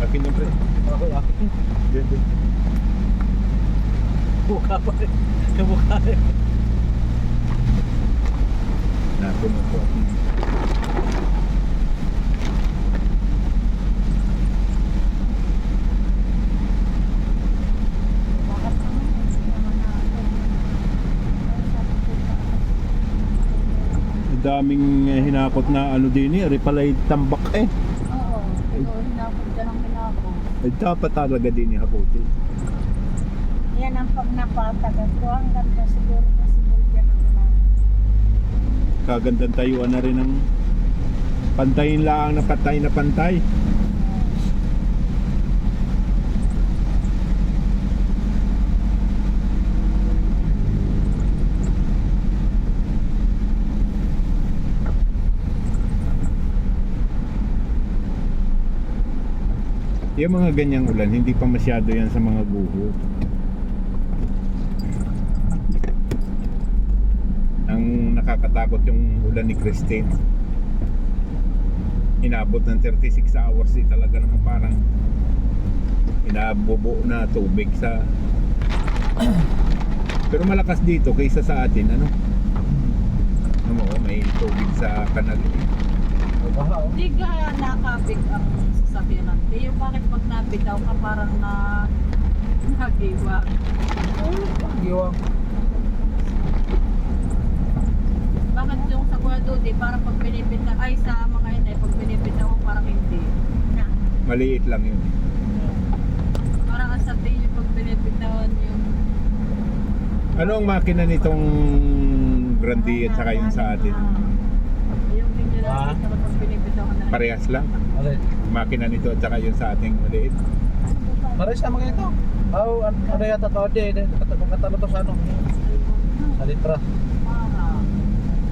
Akin yung pre. Ako, akin. Diyan, diyan. Mukha pa rin. Kamukha rin. Napuno po. Bakit naman? Hindi naman na ako. Ay, sabi ko pa. Ang daming hinakot na ano din eh. Repalay tambak eh. Oo, pero hinakot ka ng hinakot. Eh, dapat talaga din yung hakutin. Yan ang pag napatagan ko. Ang ganda siguro na siguro yan ang hinakot. Kagandang tayuan na rin ng pantayin lang na patay na pantay. Yung mga ganyang ulan, hindi pa masyado yan sa mga guho. Ang nakakatakot yung ulan ni Christine. Inabot ng 36 hours eh, talaga naman parang inabubo na tubig sa pero malakas dito kaysa sa atin ano may tubig sa kanal eh. Baha, oh. Hindi ka nakapig ang sasakyan natin. Yung bakit pag nabitaw ka parang nagiwa. Giwang. Bakit yung sa Kuya Dudi, parang pag pinipita, ay sa mga inay, pag pinipita ko parang hindi. Na. Maliit lang yun. Parang ang sabi yung pag pinipitawan yung... Ano ang makina nitong Grandi at saka yung sa atin? Yung hindi Ah. natin pag pinipitawan na. Parehas lang. Alin? Makina nito at saka yung sa ating maliit. Pares sa mga ito. Ano yata to? Katalo to sa ano? Sa litra.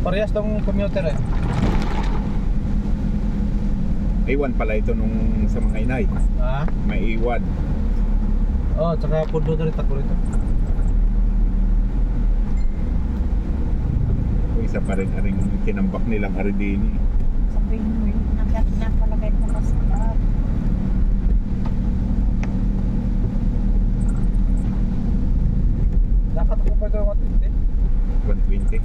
Parehas tong commuter eh. Iwan pala ito nung sa mga inay. Ha? May iwan. Oh, tsaka pundo na rin tako rito. O isa pa rin aring tinambak nilang Aridini. Sabihin mo yung napalagay mo na sa lahat. Dapat ako pa ito yung matindi. 120.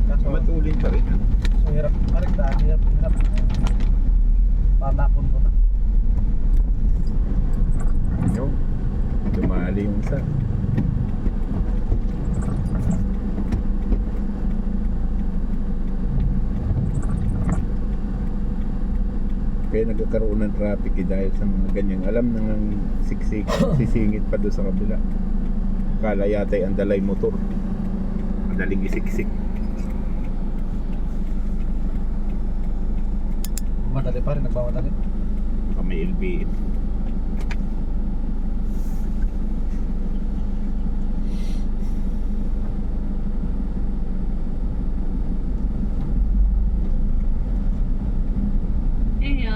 Kaso, Matulin pa rin. Ano? so hirap. Paligtaan, hirap. Panakon ko na. Yun. Dumali yung isa. Kaya nagkakaroon ng traffic eh, dahil sa mga ganyan. Alam na ng siksik, sisingit pa doon sa kabila. Kala yata'y andalay motor. Madaling isiksik. Madali pa rin, nagmamadali. Baka may LBM.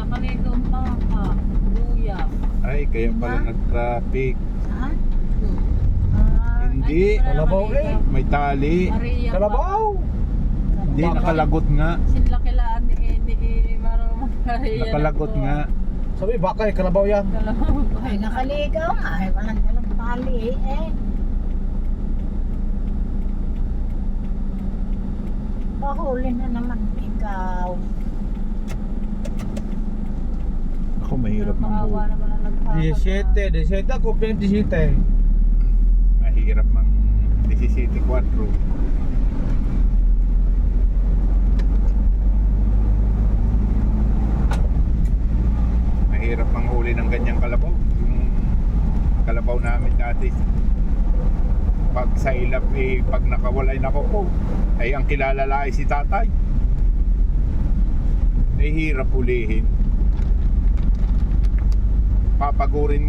Kaligaw pa ka. Luya. Ay, kaya pala nag-traffic. Saan? Hindi. Kalabaw eh. May tali. Maria Kalabaw! Hindi, nakalagot nga. Sinlakilaan ni Marong Maria. Nakalagot nga. Sabi, baka eh, kalabaw yan. Ay, nakaligaw nga. Ay, walang dalang tali eh. Pahuli na naman ikaw. Ako mahirap mang Maawa buhay. naman ang nagpapagawa. 17 ako, 27. Mahirap mang 17-4. Mahirap mang huli ng ganyang kalabaw. Yung kalabaw namin dati. Pag sa ilap eh, pag nakawalay na ko, ay ang kilala lang ay si tatay. Ay hirap hulihin. Papagurin mo